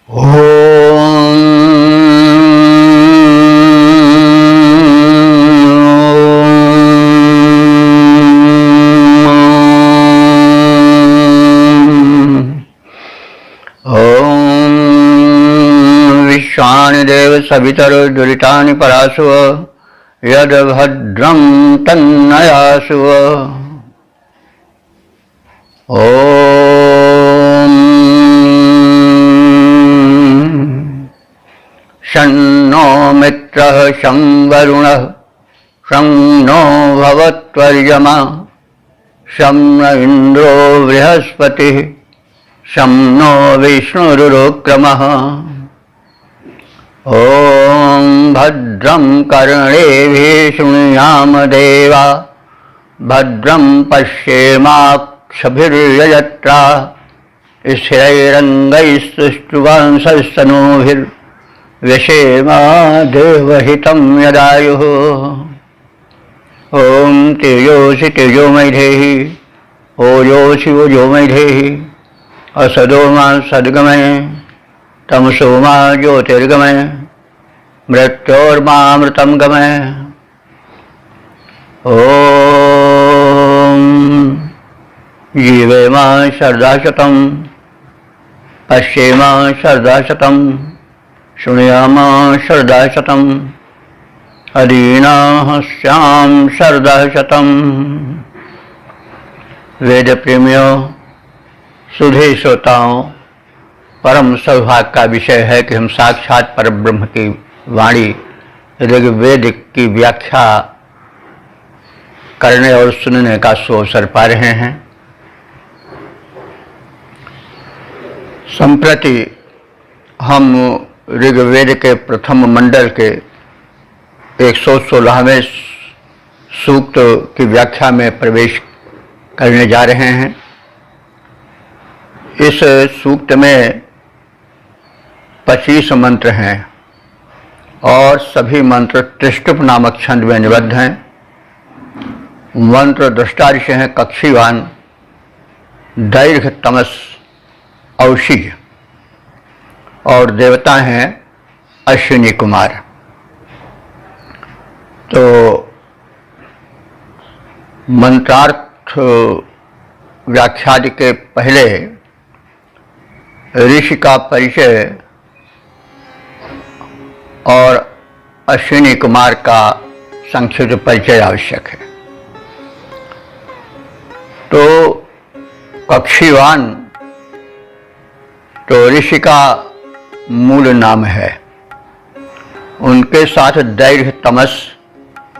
विश्वानि देव सवितरो दुरितानि परासुव यद भद्रं तन्नयासुव। ओम शन्नो मित्रः शं वरुणः शं नो भवत्वर्यमा शं न इन्द्रो बृहस्पतिः शं नो विष्णुरुक्रमः। ओम भद्रं कर्णेभिः शृणुयाम देवा भद्रं पश्येमाक्षभिर्यजत्रा स्थिरैरङ्गैस्तुष्टुवांसस्तनूभिर्व्यसेम देवहितं यदायुः। ओम तेजोसि तेजोमयि धेहि ओजोसि ओजोमयि धेहि असदोमा सद्गमय तमसो मा ज्योतिर्गमय मृत्योर्मामृतं गमय। ओम जीवेम शरदाशतं पश्येम शरदाशतं शृणुयाम शरदाशतं अदीनाः स्याम शरदाशतं। वेद प्रेमियों, सुधे श्रोताओं, परम सौभाग्य का विषय है कि हम साक्षात परब्रह्म की वाणी ऋग्वेद की व्याख्या करने और सुनने का सुअवसर पा रहे हैं। संप्रति हम ऋग्वेद के प्रथम मंडल के 116वें सूक्त की व्याख्या में प्रवेश करने जा रहे हैं। इस सूक्त में 25 मंत्र हैं और सभी मंत्र त्रिष्टुप नामक छंद में निबद्ध हैं। मंत्र दृष्टा ऋषि हैं कक्षीवान, दैर्घ्य, तमस, औषि और देवता हैं अश्विनी कुमार। तो मंत्रार्थ व्याख्यादि के पहले ऋषि का परिचय और अश्विनी कुमार का संक्षिप्त परिचय आवश्यक है। तो कक्षीवान तो ऋषि का मूल नाम है। उनके साथ दैर्घ्य, तमस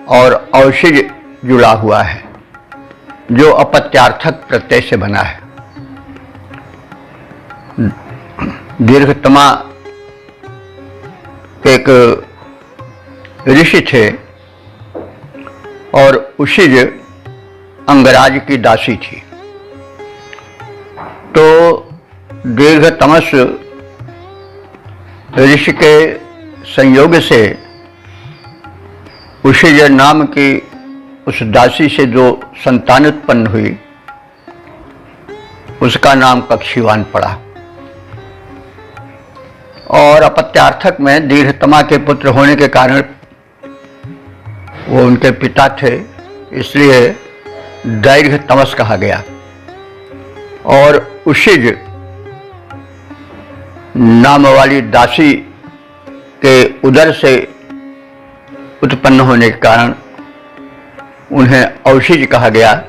और औषिज जुड़ा हुआ है जो अपत्यार्थक प्रत्यय से बना है। दीर्घतमा एक ऋषि थे और उषिज अंगराज की दासी थी। तो दीर्घतमस ऋषि के संयोग से उषिज नाम की उस दासी से जो संतान उत्पन्न हुई उसका नाम कक्षीवान पड़ा। और अपत्यार्थक में दीर्घतमा के पुत्र होने के कारण वो उनके पिता थे, इसलिए दैर्घ्य तमस कहा गया। और उषिज नाम वाली दासी के उदर से उत्पन्न होने के कारण उन्हें औषिज कहा गया।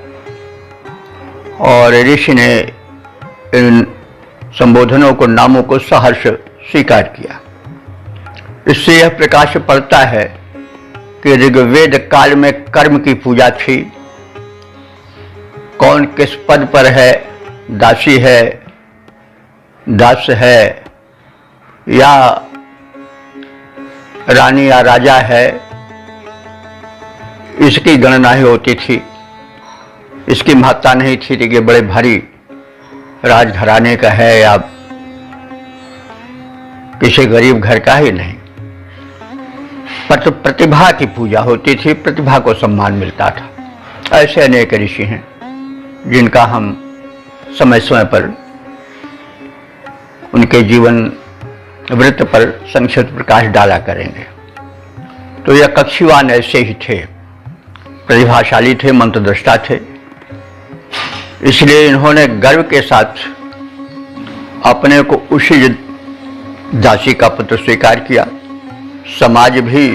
और ऋषि ने इन संबोधनों को, नामों को सहर्ष स्वीकार किया। इससे यह प्रकाश पड़ता है कि ऋग्वेद काल में कर्म की पूजा थी। कौन किस पद पर है, दासी है, दास है या रानी या राजा है, इसकी गणना ही होती थी। इसकी महत्ता नहीं थी कि बड़े भारी राजघराने का है या किसी गरीब घर का ही नहीं। पर प्रतिभा की पूजा होती थी, प्रतिभा को सम्मान मिलता था। ऐसे अनेक ऋषि हैं जिनका हम समय समय पर उनके जीवन वृत्त पर संक्षिप्त प्रकाश डाला करेंगे। तो यह कक्षीवान ऐसे ही थे, प्रतिभाशाली थे, मंत्रदृष्टा थे। इसलिए इन्होंने गर्व के साथ अपने को उसी दासी का पुत्र स्वीकार किया। समाज भी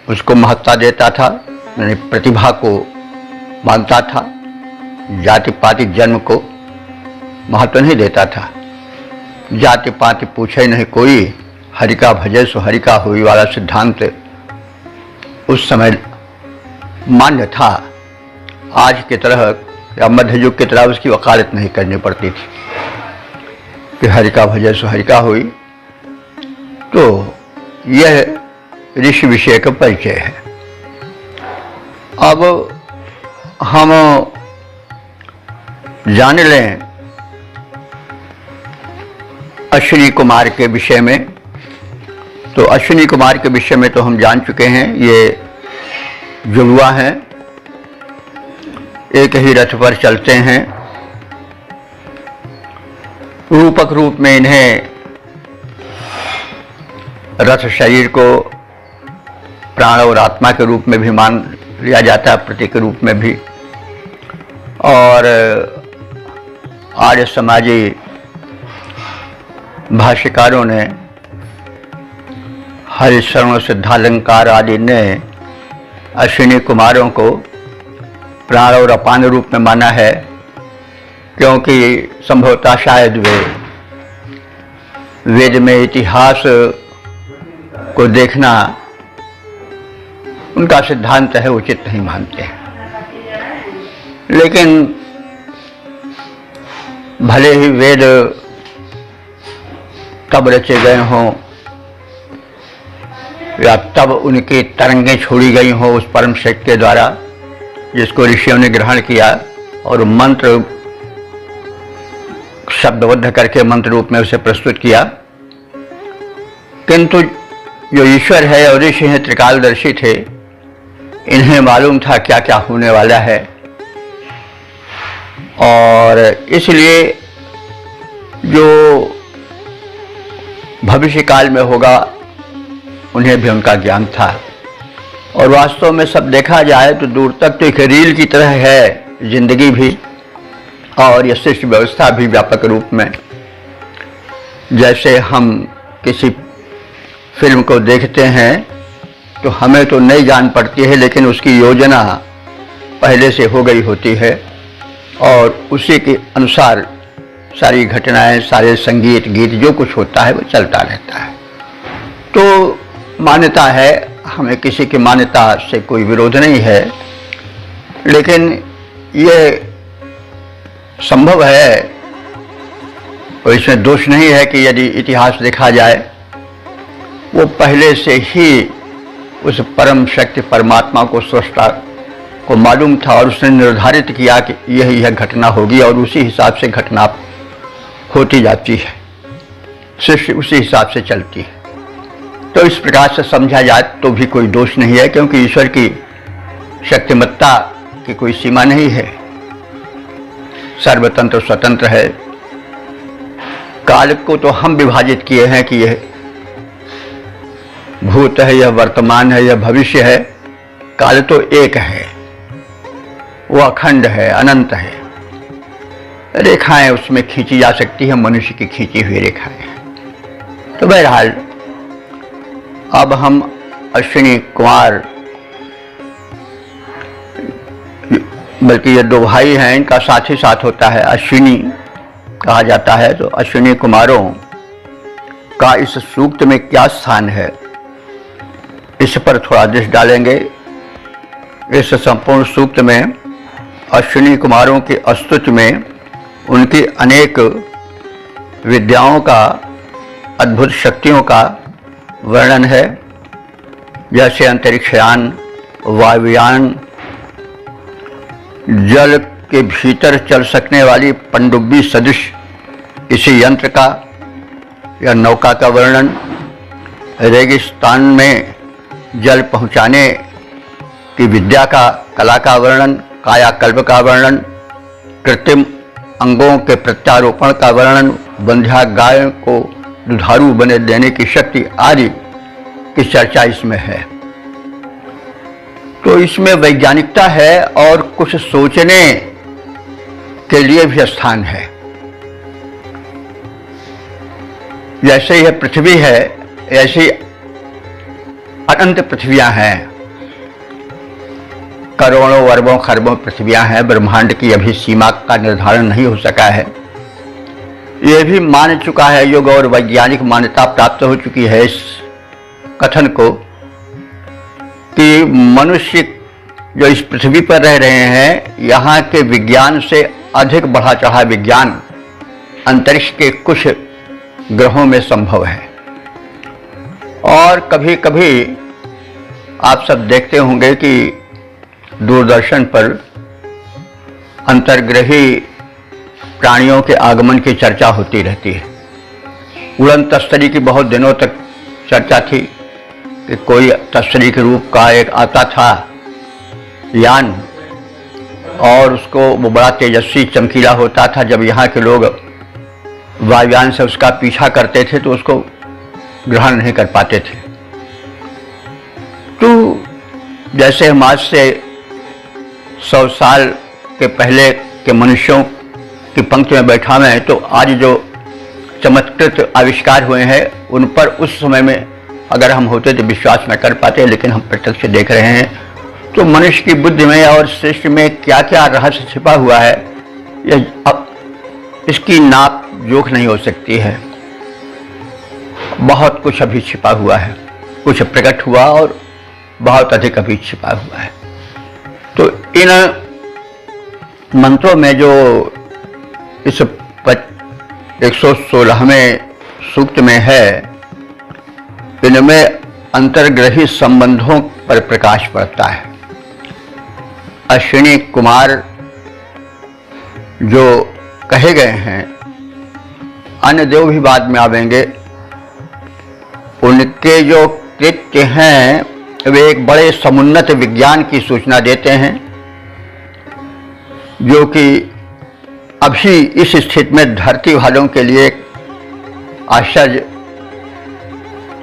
उसको महत्ता देता था, यानी प्रतिभा को मानता था, जाति पाति जन्म को महत्व नहीं देता था। जाति पाति पूछे नहीं कोई, हरि का भजे सो हरि का हुई वाला सिद्धांत उस समय मान्य था। आज की तरह या मध्य युग की तरह उसकी वकालत नहीं करनी पड़ती थी कि हरि का भजे सो हरि का हुई। तो यह ऋषि विषय का परिचय है। अब हम जान लें अश्विनी कुमार के विषय में। तो अश्विनी कुमार के विषय में तो हम जान चुके हैं, ये जुड़वा हैं, एक ही रथ पर चलते हैं। रूपक रूप में इन्हें रथ शरीर को प्राण और आत्मा के रूप में भी मान लिया जाता है, प्रतीक के रूप में भी। और आर्य समाजी भाष्यकारों ने, हरिशरण सिद्धालंकार आदि ने अश्विनी कुमारों को प्राण और अपान रूप में माना है, क्योंकि संभवतः शायद वे वेद में इतिहास को देखना उनका सिद्धांत है, उचित नहीं मानते हैं। लेकिन भले ही वेद तब रचे गए हों या तब उनकी तरंगें छोड़ी गई हों उस परम शक्ति के द्वारा जिसको ऋषियों ने ग्रहण किया और मंत्र शब्दबद्ध करके मंत्र रूप में उसे प्रस्तुत किया, किंतु जो ईश्वर है और ऋषि हैं, त्रिकालदर्शी थे, इन्हें मालूम था क्या क्या होने वाला है। और इसलिए जो भविष्य काल में होगा उन्हें भी उनका ज्ञान था। और वास्तव में सब देखा जाए तो दूर तक तो एक रील की तरह है जिंदगी भी, और यह सृष्टि व्यवस्था भी व्यापक रूप में। जैसे हम किसी फिल्म को देखते हैं तो हमें तो नहीं जान पड़ती है, लेकिन उसकी योजना पहले से हो गई होती है और उसी के अनुसार सारी घटनाएं, सारे संगीत गीत जो कुछ होता है वो चलता रहता है। तो मान्यता है, हमें किसी की मान्यता से कोई विरोध नहीं है, लेकिन ये संभव है और इसमें दोष नहीं है कि यदि इतिहास देखा जाए वो पहले से ही उस परम शक्ति परमात्मा को, स्रष्टा को मालूम था और उसने निर्धारित किया कि यह घटना होगी और उसी हिसाब से घटना होती जाती है, सृष्टि उसी हिसाब से चलती है। तो इस प्रकार से समझा जाए तो भी कोई दोष नहीं है, क्योंकि ईश्वर की शक्तिमत्ता की कोई सीमा नहीं है, सर्वतंत्र स्वतंत्र है। काल को तो हम विभाजित किए हैं कि यह भूत है, यह वर्तमान है, यह भविष्य है। काल तो एक है, वो अखंड है, अनंत है। रेखाएं उसमें खींची जा सकती है, मनुष्य की खींची हुई रेखाएं। तो बहरहाल अब हम अश्विनी कुमार, बल्कि ये दो भाई हैं, इनका साथ ही साथ होता है, अश्विनी कहा जाता है। तो अश्विनी कुमारों का इस सूक्त में क्या स्थान है, इस पर थोड़ा दृष्टि डालेंगे। इस संपूर्ण सूक्त में अश्विनी कुमारों की स्तुति में उनकी अनेक विद्याओं का, अद्भुत शक्तियों का वर्णन है, जैसे अंतरिक्षयान, वायुयान, जल के भीतर चल सकने वाली पनडुब्बी सदृश इसी यंत्र का या नौका का वर्णन, रेगिस्तान में जल पहुंचाने की विद्या का, कला का वर्णन, कायाकल्प का वर्णन, कृत्रिम अंगों के प्रत्यारोपण का वर्णन, बंध्या गाय को दुधारू बने देने की शक्ति आदि की चर्चा इसमें है। तो इसमें वैज्ञानिकता है और कुछ सोचने के लिए भी स्थान है। जैसे यह पृथ्वी है, ऐसी अनंत पृथ्वियां हैं, करोड़ों अरबों खरबों पृथ्वियां हैं। ब्रह्मांड की अभी सीमा का निर्धारण नहीं हो सका है। यह भी मान चुका है, योग और वैज्ञानिक मान्यता प्राप्त हो चुकी है इस कथन को कि मनुष्य जो इस पृथ्वी पर रह रहे हैं, यहाँ के विज्ञान से अधिक बढ़ा चढ़ा विज्ञान अंतरिक्ष के कुछ ग्रहों में संभव है। और कभी कभी आप सब देखते होंगे कि दूरदर्शन पर अंतर्ग्रही प्राणियों के आगमन की चर्चा होती रहती है। उड़न तस्तरी की बहुत दिनों तक चर्चा थी कि कोई तस्तरी के रूप का एक आता था यान, और उसको वो बड़ा तेजस्वी चमकीला होता था। जब यहाँ के लोग वायुयान से उसका पीछा करते थे तो उसको ग्रहण नहीं कर पाते थे। तो जैसे हम आज से 100 साल के पहले के मनुष्यों की पंक्ति में बैठा हुए हैं, तो आज जो चमत्कृत आविष्कार हुए हैं उन पर उस समय में अगर हम होते तो विश्वास न कर पाते, लेकिन हम प्रत्यक्ष देख रहे हैं। तो मनुष्य की बुद्धि में और सृष्टि में क्या क्या रहस्य छिपा हुआ है, यह अब इसकी नाप जोख नहीं हो सकती है। बहुत कुछ अभी छिपा हुआ है, कुछ प्रकट हुआ और बहुत अधिक अभी छिपा हुआ है। तो इन मंत्रों में जो इस 116वें सूक्त में है, इनमें अंतर्ग्रही संबंधों पर प्रकाश पड़ता है। अश्विनी कुमार जो कहे गए हैं, अन्य देव भी बाद में आवेंगे, उनके जो कृत्य हैं वे एक बड़े समुन्नत विज्ञान की सूचना देते हैं, जो कि अभी इस स्थिति में धरती वालों के लिए आश्चर्य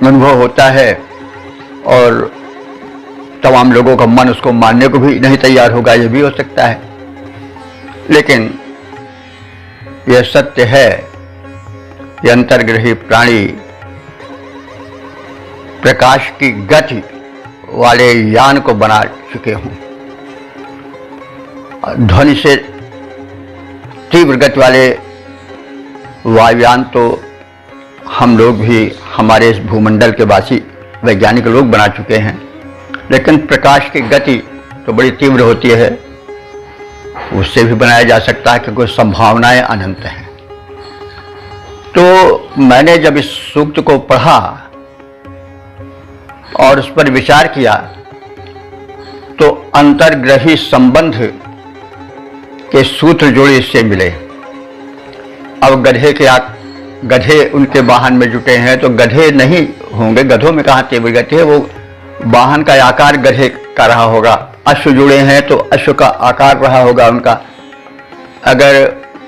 अनुभव होता है और तमाम लोगों का मन उसको मानने को भी नहीं तैयार होगा। यह भी हो सकता है, लेकिन यह सत्य है कि अंतर्ग्रही प्राणी प्रकाश की गति वाले यान को बना चुके हों। ध्वनि से तीव्र गति वाले वायुयान तो हम लोग भी, हमारे इस भूमंडल के वासी वैज्ञानिक लोग बना चुके हैं, लेकिन प्रकाश की गति तो बड़ी तीव्र होती है, उससे भी बनाया जा सकता है क्योंकि संभावनाएं अनंत हैं। तो मैंने जब इस सूक्त को पढ़ा और उस पर विचार किया तो अंतर्ग्रही संबंध के सूत्र जोड़े इससे मिले। अब गधे उनके वाहन में जुटे हैं, तो गधे नहीं होंगे, गधों में कहाँ तीव्र गति है, वो वाहन का आकार गधे का रहा होगा। अश्व जुड़े हैं तो अश्व का आकार रहा होगा उनका। अगर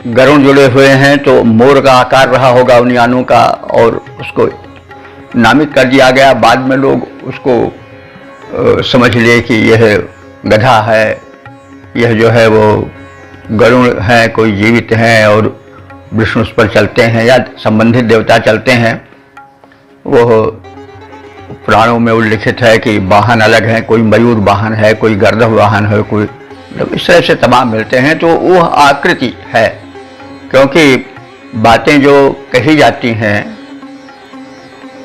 गरुड़ जुड़े हुए हैं तो मोर का आकार रहा होगा उन यानों का, और उसको नामित कर दिया गया। बाद में लोग उसको समझ लिए कि यह गधा है, यह जो है वो गरुड़ है, कोई जीवित हैं और विष्णु उस पर चलते हैं या संबंधित देवता चलते हैं। वो पुराणों में उल्लिखित है कि वाहन अलग हैं, कोई मयूर वाहन है, कोई गर्दभ वाहन है, कोई इस तरह से तमाम मिलते हैं। तो वो आकृति है, क्योंकि बातें जो कही जाती हैं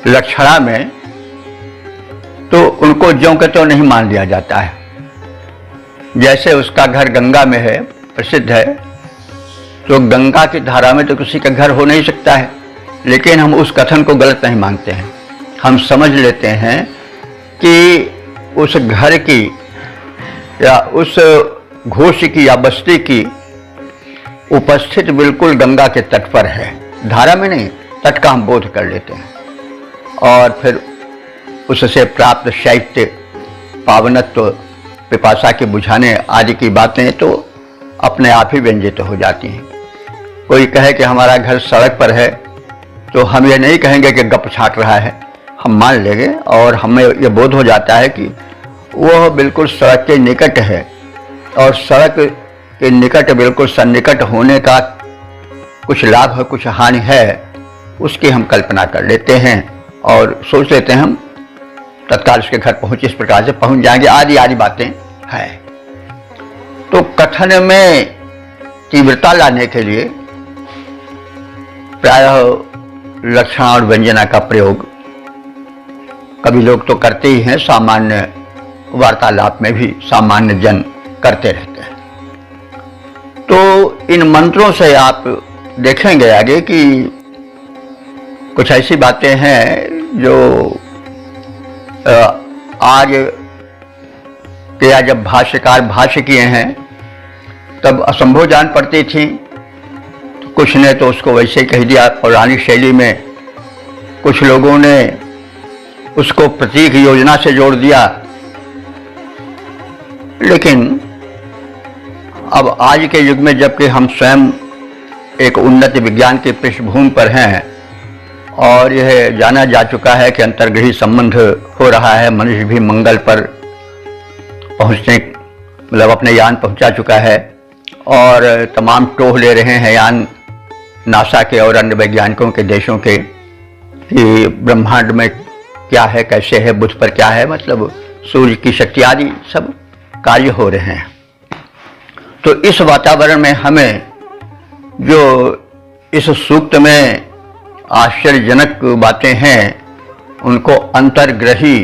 लक्षणा में तो उनको ज्यों के त्यों नहीं मान लिया जाता है। जैसे उसका घर गंगा में है, प्रसिद्ध है, तो गंगा की धारा में तो किसी का घर हो नहीं सकता है, लेकिन हम उस कथन को गलत नहीं मानते हैं। हम समझ लेते हैं कि उस घर की या उस घोष की या बस्ती की उपस्थित बिल्कुल गंगा के तट पर है, धारा में नहीं, तट का हम बोध कर लेते हैं। और फिर उससे प्राप्त शैत्य, पावनत्व, पिपासा के बुझाने आदि की बातें तो अपने आप ही व्यंजित हो जाती हैं। कोई कहे कि हमारा घर सड़क पर है, तो हम ये नहीं कहेंगे कि गप छाट रहा है, हम मान लेंगे और हमें ये बोध हो जाता है कि वह बिल्कुल सड़क के निकट है और सड़क के निकट बिल्कुल सन्निकट होने का कुछ लाभ है कुछ हानि है, उसकी हम कल्पना कर लेते हैं और सोच लेते हैं हम तत्काल उसके घर पहुँच इस प्रकार से पहुँच जाएंगे, आदि आदि बातें हैं। तो कथन में तीव्रता लाने के लिए प्रायः लक्षण और व्यंजना का प्रयोग कभी लोग तो करते ही हैं, सामान्य वार्तालाप में भी सामान्य जन करते रहते हैं। तो इन मंत्रों से आप देखेंगे आगे कि कुछ ऐसी बातें हैं जो आज के जब भाष्यकार भाष्य किए हैं तब असंभव जान पड़ती थी, तो कुछ ने तो उसको वैसे ही कह दिया पौराणिक शैली में, कुछ लोगों ने उसको प्रतीक योजना से जोड़ दिया। लेकिन अब आज के युग में जबकि हम स्वयं एक उन्नत विज्ञान की पृष्ठभूमि पर हैं और यह जाना जा चुका है कि अंतर्ग्रही संबंध हो रहा है, मनुष्य भी मंगल पर पहुंचने मतलब अपने यान पहुंचा चुका है और तमाम टोह ले रहे हैं यान नासा के और अन्य वैज्ञानिकों के देशों के कि ब्रह्मांड में क्या है, कैसे है, बुध पर क्या है, मतलब सूर्य की शक्ति आदि सब कार्य हो रहे हैं। तो इस वातावरण में हमें जो इस सूक्त में आश्चर्यजनक बातें हैं उनको अंतर्ग्रही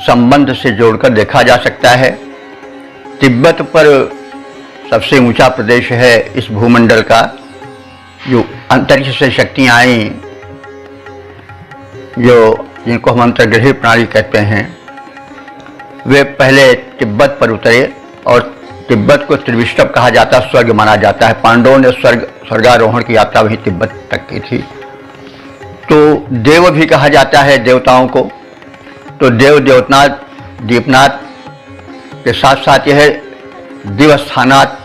संबंध से जोड़कर देखा जा सकता है। तिब्बत पर सबसे ऊंचा प्रदेश है इस भूमंडल का, जो अंतरिक्ष से शक्तियां आई जो जिनको हम अंतर्ग्रही प्रणाली कहते हैं, वे पहले तिब्बत पर उतरे और तिब्बत को त्रिविष्टप कहा जाता, स्वर्ग माना जाता है। पांडवों ने स्वर्गारोहण की यात्रा वहीं तिब्बत तक की थी। तो देव भी कहा जाता है देवताओं को, तो देव देवनाथ दीपनाथ के साथ साथ यह दिव स्थानात,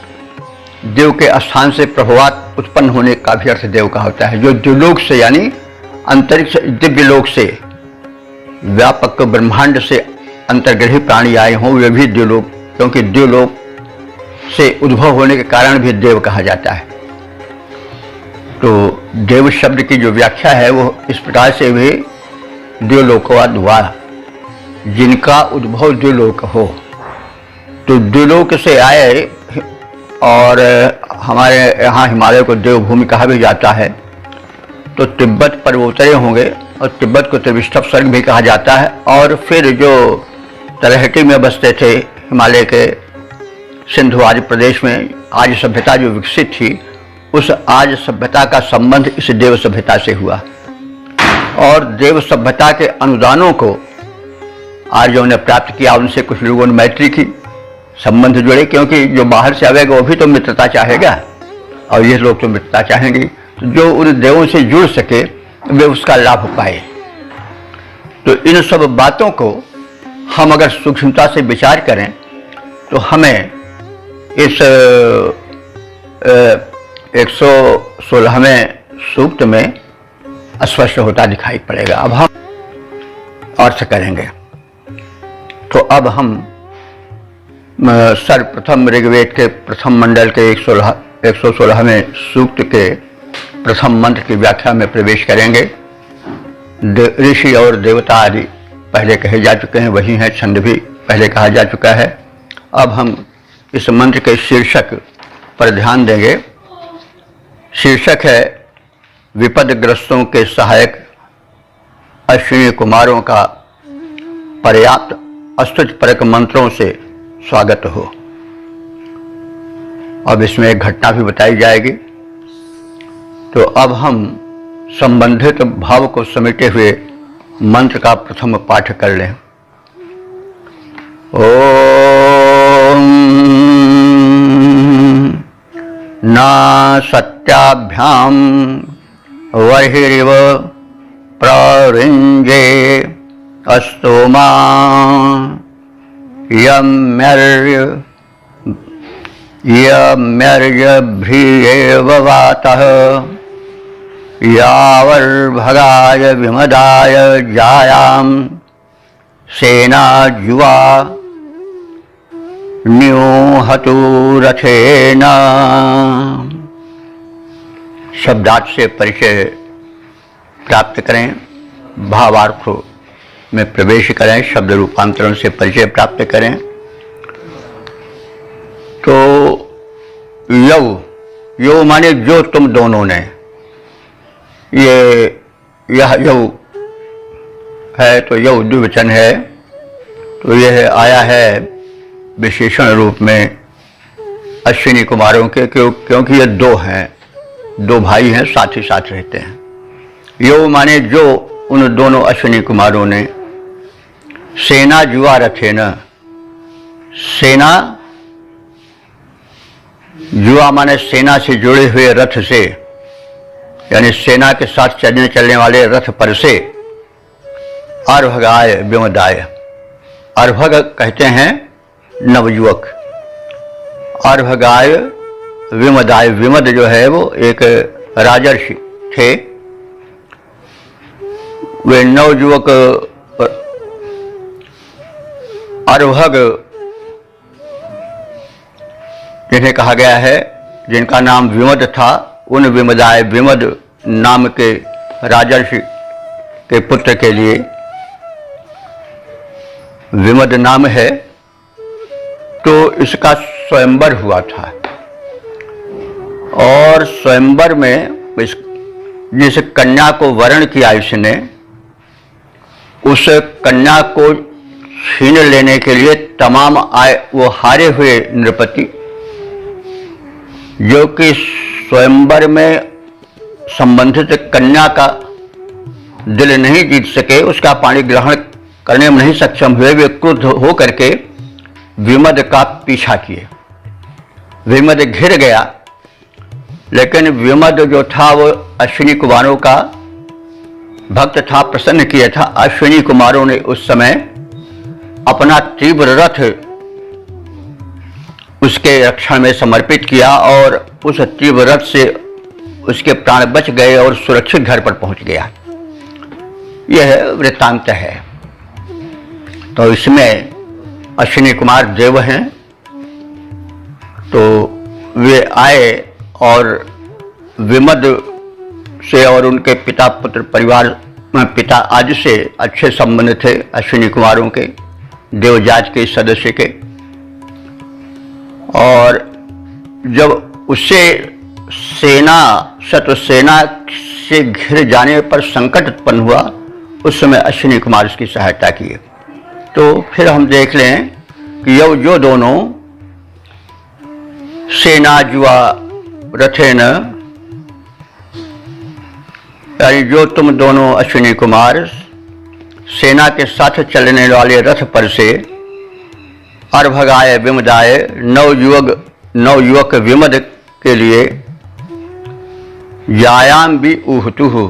देव के स्थान से प्रभवात उत्पन्न होने का भी अर्थ देव का होता है। जो द्युलोक से यानी अंतरिक्ष दिव्य लोक से व्यापक ब्रह्मांड से अंतर्ग्रही प्राणी आए हों वे भी द्युलोक, क्योंकि द्युलोक से उद्भव होने के कारण भी देव कहा जाता है। तो देव शब्द की जो व्याख्या है वो इस प्रकार से भी द्युलोकवाद हुआ, जिनका उद्भव द्युलोक हो। तो द्युलोक से आए और हमारे यहाँ हिमालय को देवभूमि कहा भी जाता है। तो तिब्बत पर वो उतरे होंगे और तिब्बत को त्रिविष्टप स्वर्ग भी कहा जाता है। और फिर जो तलहटी में बसते थे हिमालय के सिंधु आदि प्रदेश में, आज सभ्यता जो विकसित थी उस आज सभ्यता का संबंध इस देव सभ्यता से हुआ और देव सभ्यता के अनुदानों को आर्यों ने प्राप्त किया। उनसे कुछ लोगों ने मैत्री की, संबंध जुड़े, क्योंकि जो बाहर से आवेगा वो भी तो मित्रता चाहेगा और ये लोग तो मित्रता चाहेंगे। तो जो उन देवों से जुड़ सके वे उसका लाभ पाए। तो इन सब बातों को हम अगर सूक्ष्मता से विचार करें तो हमें इस 116वें सूक्त में स्पष्ट होता दिखाई पड़ेगा। अब हम अर्थ करेंगे। तो अब हम सर्वप्रथम ऋग्वेद के प्रथम मंडल के 116वें सूक्त के प्रथम मंत्र की व्याख्या में प्रवेश करेंगे। ऋषि और देवता आदि पहले कहे जा चुके हैं, वही हैं, छंद भी पहले कहा जा चुका है। अब हम इस मंत्र के शीर्षक पर ध्यान देंगे। शीर्षक है विपदग्रस्तों के सहायक अश्विनी कुमारों का पर्याप्त स्तुतिपरक मंत्रों से स्वागत हो। अब इसमें एक घटना भी बताई जाएगी। तो अब हम संबंधित भाव को समेटे हुए मंत्र का प्रथम पाठ कर लें। ओम ना सत्याभ्याम वर्हिरिव प्रवृंजे अस्तोमा यम्यर्यभ्रियेव वातः यावर्भगाय विमदाय जायाम सेना युवा न्यूहतु रथेन। शब्दार्थ से परिचय प्राप्त करें, भावार्थ में प्रवेश करें, शब्द रूपांतरण से परिचय प्राप्त करें। तो यौ माने जो तुम दोनों ने, यह यौ है तो यौ द्विवचन है, तो यह आया है विशेषण रूप में अश्विनी कुमारों के, क्योंकि ये दो हैं, दो भाई हैं, साथ ही साथ रहते हैं। यौ माने जो उन दोनों अश्विनी कुमारों ने सेना जुआ रथे न, सेना जुआ माने सेना से जुड़े हुए रथ से, यानी सेना के साथ चलने वाले रथ पर से, अर्भगाय विमदाय, अर्भग कहते हैं नवयुवक, अर्भगाय विमदाय, विमद जो है वो एक राजर्षि थे, वे नवयुवक अर्भग जिन्हें कहा गया है, जिनका नाम विमद था, उन विमदाय, विमद नाम के राजर्षि के पुत्र के लिए विमद नाम है, तो इसका स्वयंवर हुआ था। और स्वयंवर में जिस कन्या को वरण किया इसने, उस कन्या को छीन लेने के लिए तमाम आए वो हारे हुए नृपति, जो कि स्वयंवर में संबंधित कन्या का दिल नहीं जीत सके, उसका पानी ग्रहण करने में नहीं सक्षम हुए, वे क्रुद्ध हो करके विमद का पीछा किए। विमद घिर गया, लेकिन विमद जो था वो अश्विनी कुमारों का भक्त था, प्रसन्न किया था। अश्विनी कुमारों ने उस समय अपना तीव्र रथ उसके रक्षण में समर्पित किया और उस तीव्र रथ से उसके प्राण बच गए और सुरक्षित घर पर पहुंच गया। यह वृत्तांत है। तो इसमें अश्विनी कुमार देव हैं, तो वे आए और विमद से और उनके पिता पुत्र परिवार, पिता आदि से अच्छे संबंध थे अश्विनी कुमारों के, देवजात के सदस्य के। और जब उससे सेना, शत्रु सेना से घिर जाने पर संकट उत्पन्न हुआ, उस समय अश्विनी कुमार उसकी सहायता की। तो फिर हम देख लें कि जो दोनों सेना जुआ रथेन, यानी जो तुम दोनों अश्विनी कुमार सेना के साथ चलने वाले रथ पर से, अर्भगाय विमदाय, नवयुवक विमद के लिए, यायाम भी उहतुहु,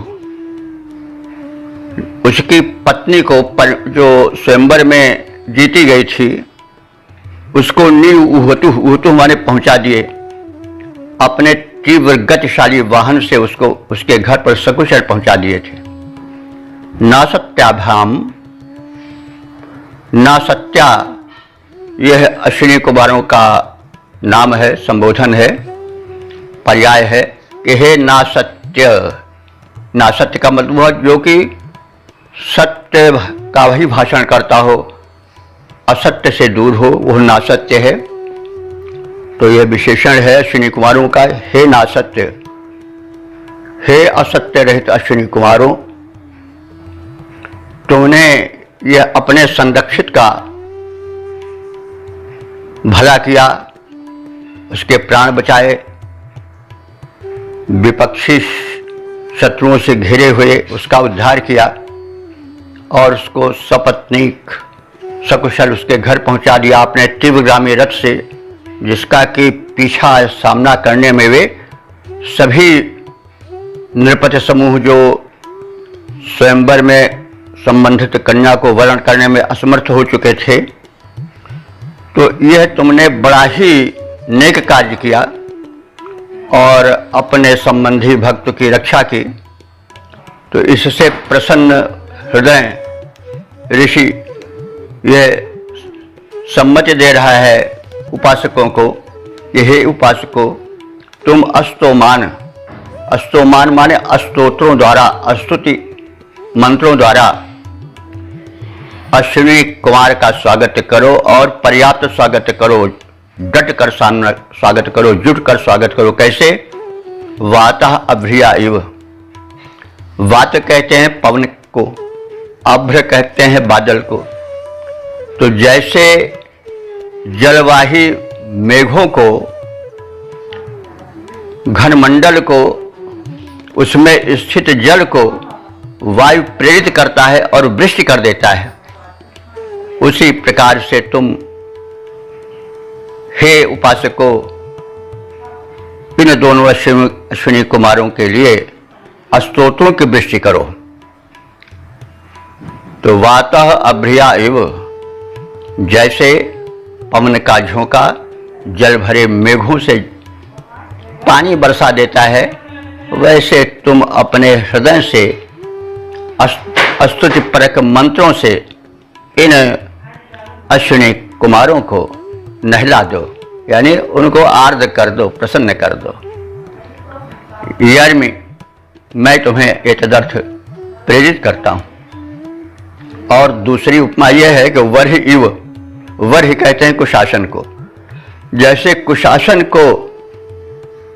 उसकी पत्नी को जो स्वयंवर में जीती गई थी, उसको उहतुहु माने पहुंचा दिए, अपने तीव्र गतिशाली वाहन से उसको उसके घर पर सकुशल पहुंचा दिए थे। नासत्याभ्याम, नासत्या यह अश्विनी कुमारों का नाम है, संबोधन है, पर्याय है कि हे नासत्य। नासत्य का मतलब है जो कि सत्य का वही भाषण करता हो, असत्य से दूर हो, वह नासत्य है। तो यह विशेषण है अश्विनी कुमारों का, हे नासत्य, हे असत्य रहित अश्विनी कुमारों, तुमने यह अपने संरक्षित का भला किया, उसके प्राण बचाए, विपक्षी शत्रुओं से घिरे हुए उसका उद्धार किया और उसको सपत्नीक सकुशल उसके घर पहुंचा दिया अपने तीव्रगामी रथ से, जिसका कि पीछा सामना करने में वे सभी नृपति समूह जो स्वयंवर में संबंधित कन्या को वरण करने में असमर्थ हो चुके थे। तो यह तुमने बड़ा ही नेक कार्य किया और अपने संबंधी भक्त की रक्षा की, तो इससे प्रसन्न हृदय ऋषि यह सम्मति दे रहा है उपासकों को कि हे उपासकों, तुम अस्तोमान माने स्तोत्रों द्वारा, स्तुति मंत्रों द्वारा अश्विनी कुमार का स्वागत करो और पर्याप्त स्वागत करो, डट कर स्वागत करो, जुट कर स्वागत करो। कैसे? वातः अभ्रिया इव। वात कहते हैं पवन को, अभ्र कहते हैं बादल को। तो जैसे जलवाही मेघों को, घनमंडल को, उसमें स्थित जल को वायु प्रेरित करता है और वृष्टि कर देता है, उसी प्रकार से तुम हे उपासकों इन दोनों अश्विनी कुमारों के लिए स्तोत्रों की वृष्टि करो। तो वातः अभ्रिया इव, जैसे पवन का झोंका जल भरे मेघों से पानी बरसा देता है, वैसे तुम अपने हृदय से स्तुति परक मंत्रों से इन अश्विनी कुमारों को नहला दो, यानी उनको आर्द्र कर दो, प्रसन्न कर दो। यर्मि, मैं तुम्हें एतदर्थ प्रेरित करता हूं। और दूसरी उपमा यह है कि वर्हि इव, वर्हि कहते हैं कुशासन को। जैसे कुशासन को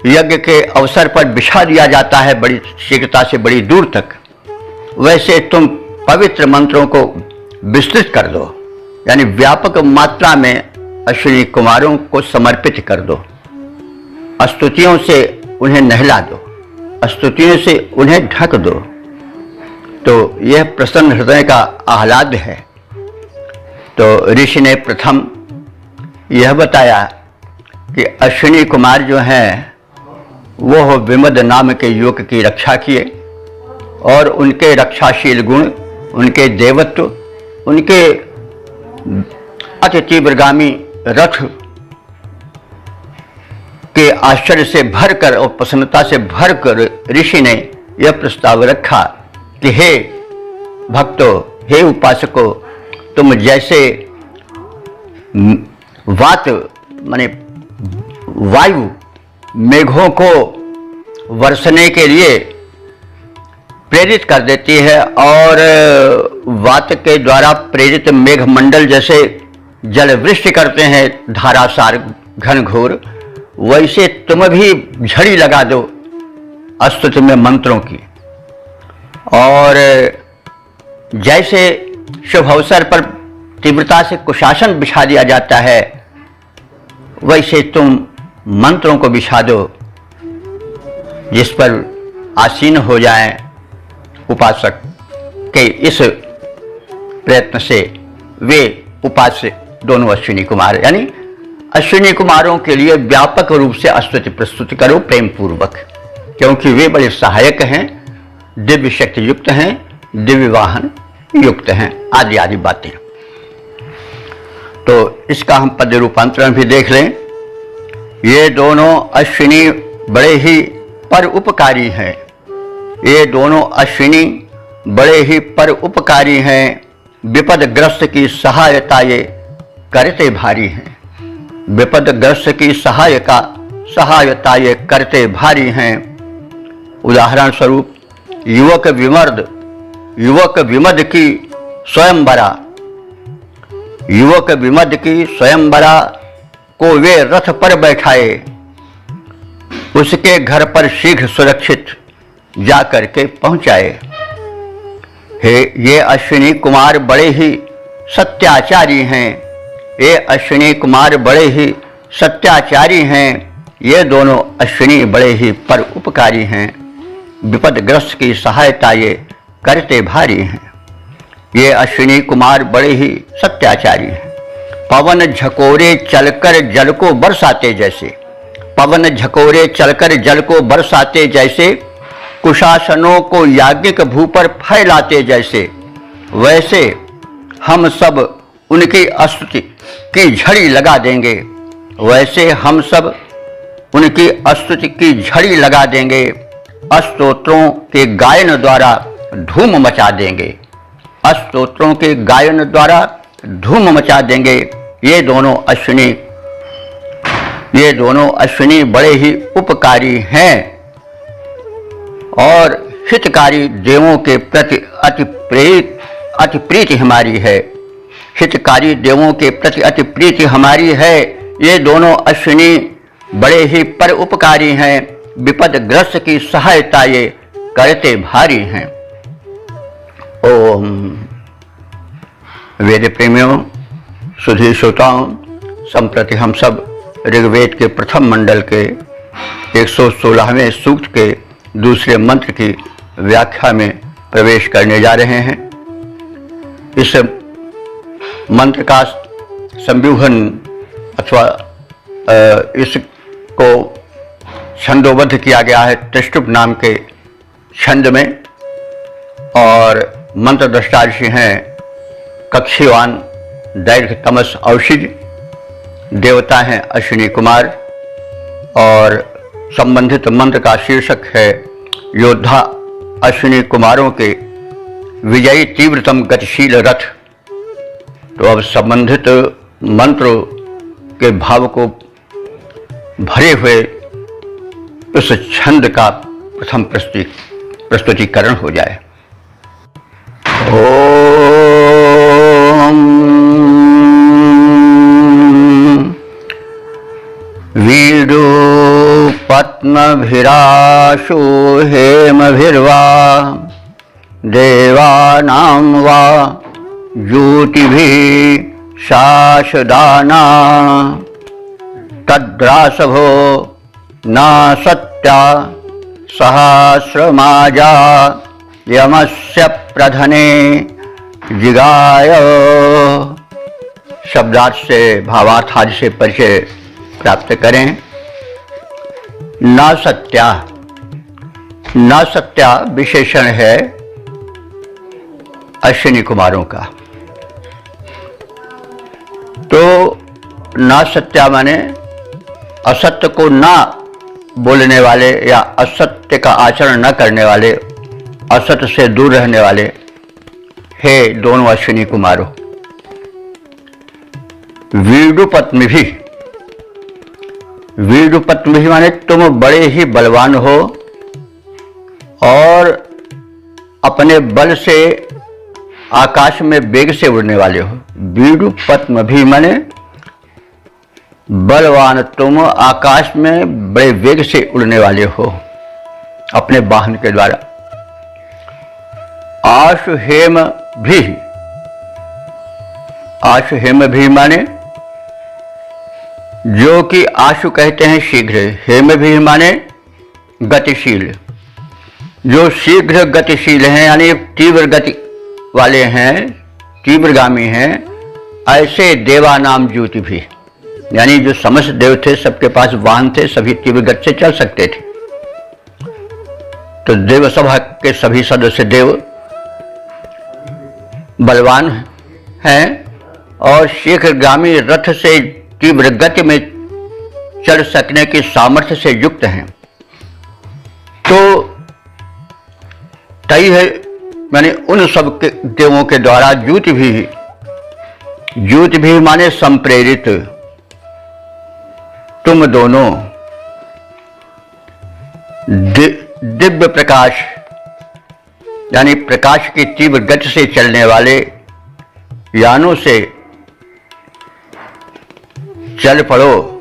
यज्ञ के अवसर पर बिछा दिया जाता है बड़ी शीघ्रता से बड़ी दूर तक, वैसे तुम पवित्र मंत्रों को विस्तृत कर दो, यानी व्यापक मात्रा में अश्विनी कुमारों को समर्पित कर दो। स्तुतियों से उन्हें नहला दो, स्तुतियों से उन्हें ढक दो। तो यह प्रसन्न हृदय का आह्लाद है। तो ऋषि ने प्रथम यह बताया कि अश्विनी कुमार जो हैं वो विमद नाम के युवक की रक्षा किए और उनके रक्षाशील गुण, उनके देवत्व, उनके अति तीव्रगामी रथ के आश्चर्य से भरकर और प्रसन्नता से भरकर ऋषि ने यह प्रस्ताव रखा कि हे भक्तों, हे उपासकों, तुम जैसे वात माने वायु मेघों को वर्षने के लिए प्रेरित कर देती है और वात के द्वारा प्रेरित मेघमंडल जैसे जल वृष्टि करते हैं धारासार घनघोर, वैसे तुम भी झड़ी लगा दो स्तुति में मंत्रों की। और जैसे शुभ अवसर पर तीव्रता से कुशासन बिछा दिया जाता है, वैसे तुम मंत्रों को बिछा दो जिस पर आसीन हो जाएं उपासक के। इस प्रयत्न से वे उपास्य दोनों अश्विनी कुमार, यानी अश्विनी कुमारों के लिए व्यापक रूप से स्तुति प्रस्तुति करो प्रेम पूर्वक, क्योंकि वे बड़े सहायक हैं, दिव्य शक्ति युक्त हैं, दिव्य वाहन युक्त हैं, आदि आदि बातें। तो इसका हम पद रूपांतरण भी देख लें। ये दोनों अश्विनी बड़े ही पर उपकारी हैं, ये दोनों अश्विनी बड़े ही पर उपकारी हैं, विपदग्रस्त की सहायता ये करते भारी हैं। विपदग्रस्त की सहायता ये करते भारी हैं। उदाहरण स्वरूप युवक विमद की स्वयंवरा, युवक विमद की स्वयंवरा को वे रथ पर बैठाए, उसके घर पर शीघ्र सुरक्षित जाकर के पहुंचाए। हे ये अश्विनी कुमार बड़े ही सत्याचारी हैं, ये अश्विनी कुमार बड़े ही सत्याचारी हैं, ये दोनों अश्विनी बड़े ही पर उपकारी हैं, विपदग्रस्त की सहायता ये करते भारी हैं। ये अश्विनी कुमार बड़े ही सत्याचारी हैं। पवन झकोरे चलकर जल को बरसाते जैसे, पवन झकोरे चलकर जल को बरसाते जैसे, कुशासनों को याज्ञिक भू पर फैलाते जैसे, वैसे हम सब उनकी स्तुति की झड़ी लगा देंगे, वैसे हम सब उनकी स्तुति की झड़ी लगा देंगे। स्तोत्रों के गायन द्वारा धूम मचा देंगे, स्तोत्रों के गायन द्वारा धूम मचा देंगे। ये दोनों अश्विनी बड़े ही उपकारी हैं और हितकारी देवों के प्रति अति प्रीति हमारी है। हितकारी देवों के प्रति अति प्रीति हमारी है। ये दोनों अश्विनी बड़े ही पर उपकारी हैं। विपदग्रस्त की सहायता ये करते भारी हैं। ओम। वेद प्रेमियों, सुधी श्रोताओं, संप्रति हम सब ऋग्वेद के प्रथम मंडल के 116वें सूक्त के दूसरे मंत्र की व्याख्या में प्रवेश करने जा रहे हैं। इस मंत्र का संव्यूहन अथवा इसको छंदोबद्ध किया गया है त्रिष्टुप नाम के छंद में, और मंत्र दृष्टा ऋषि हैं कक्षीवान दैर्घ्य तमस औषिज, देवता हैं अश्विनी कुमार, और संबंधित मंत्र का शीर्षक है योद्धा अश्विनी कुमारों के विजयी तीव्रतम गतिशील रथ। तो अब संबंधित मंत्र के भाव को भरे हुए उस छंद का प्रथम प्रस्तुतिकरण हो जाए। ओम वीडुपत्नभिराशु हेमभिर्वा देवानां वा ज्योतिभिः शासदाना तद्रासभो न सत्या सहस्रमाजा यमस्य प्रधने जिगाय। शब्दार्थ से भावार्थ आदि से परिचय प्राप्त करें। न सत्या विशेषण है अश्विनी कुमारों का। तो न सत्या माने असत्य को ना बोलने वाले या असत्य का आचरण न करने वाले, असत्य से दूर रहने वाले हे दोनों अश्विनी कुमारों। वीडुपत्नी भी माने तुम बड़े ही बलवान हो और अपने बल से आकाश में वेग से उड़ने वाले हो। वीडुपत्न भी माने बलवान, तुम आकाश में बड़े वेग से उड़ने वाले हो अपने वाहन के द्वारा। आशु हेम भी माने जो कि आशु कहते हैं शीघ्र, हेम भी माने गतिशील, जो शीघ्र गतिशील हैं यानी तीव्र गति वाले हैं, तीव्रगामी हैं। ऐसे देवानाम ज्योति भी, यानी जो समस्त देव थे, सबके पास वाहन थे, सभी तीव्र गति से चल सकते थे। तो देव सभा के सभी सदस्य देव बलवान हैं और शीघ्रगामी रथ से तीव्र गति में चल सकने की सामर्थ्य से युक्त हैं। तो तय है मैंने उन सब के देवों के द्वारा ज्योति भी माने संप्रेरित, तुम दोनों दिव्य प्रकाश यानी प्रकाश की तीव्र गति से चलने वाले यानों से चल पड़ो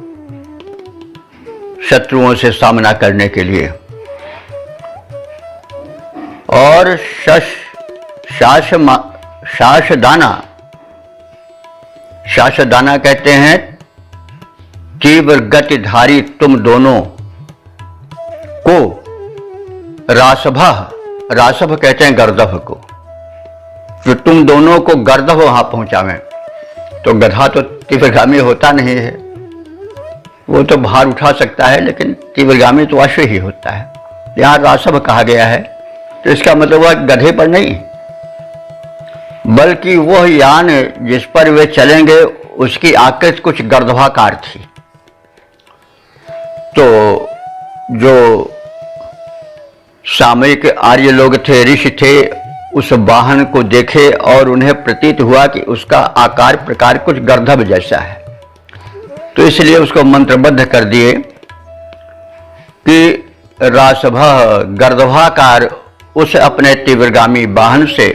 शत्रुओं से सामना करने के लिए। और शासदाना कहते हैं तीव्र गतिधारी तुम दोनों को। रासभ कहते हैं गर्दभ को, जो तुम दोनों को गर्दभ वहां पहुंचावें। तो गधा तो तीव्रगामी होता नहीं है, वो तो भार उठा सकता है, लेकिन तीव्रगामी तो अश्व ही होता है। यहाँ रासभ कहा गया है, तो इसका मतलब वह गधे पर नहीं, बल्कि वह यान जिस पर वे चलेंगे उसकी आकृति कुछ गर्दभाकार थी। तो जो सामयिक आर्य लोग थे, ऋषि थे, उस वाहन को देखे और उन्हें प्रतीत हुआ कि उसका आकार प्रकार कुछ गर्दभ जैसा है, तो इसलिए उसको मंत्रबद्ध कर दिए कि रासभः गर्दभाकार उस अपने तीव्रगामी वाहन से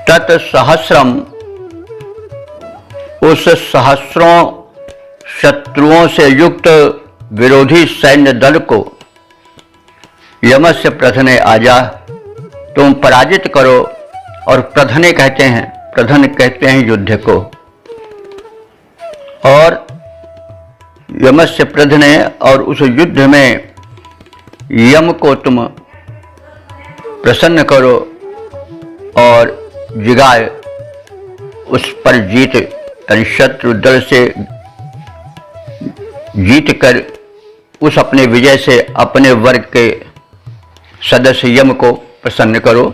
तत्सहस्रम उस सहस्रों शत्रुओं से युक्त विरोधी सैन्य दल को यमस्य प्रधने आजा, तुम पराजित करो। और प्रधने कहते हैं, प्रधन कहते हैं युद्ध को, और यमस्य प्रधने, और उस युद्ध में यम को तुम प्रसन्न करो और जिगाए उस पर जीत, यानी शत्रु दल से जीत कर उस अपने विजय से अपने वर्ग के सदस्य यम को प्रसन्न करो।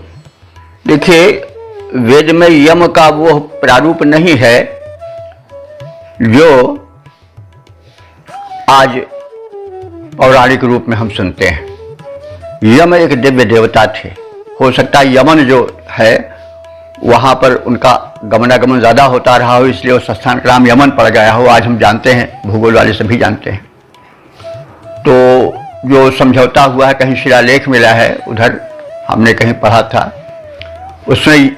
देखिए, वेद में यम का वो प्रारूप नहीं है जो आज पौराणिक रूप में हम सुनते हैं। यम एक दिव्य देवता थे। हो सकता है यमन जो है वहाँ पर उनका गमनागमन ज़्यादा होता रहा हो, इसलिए उस स्थान का नाम यमन पड़ गया हो। आज हम जानते हैं, भूगोल वाले सभी जानते हैं। तो जो समझौता हुआ है, कहीं शिलालेख मिला है, उधर हमने कहीं पढ़ा था, उसमें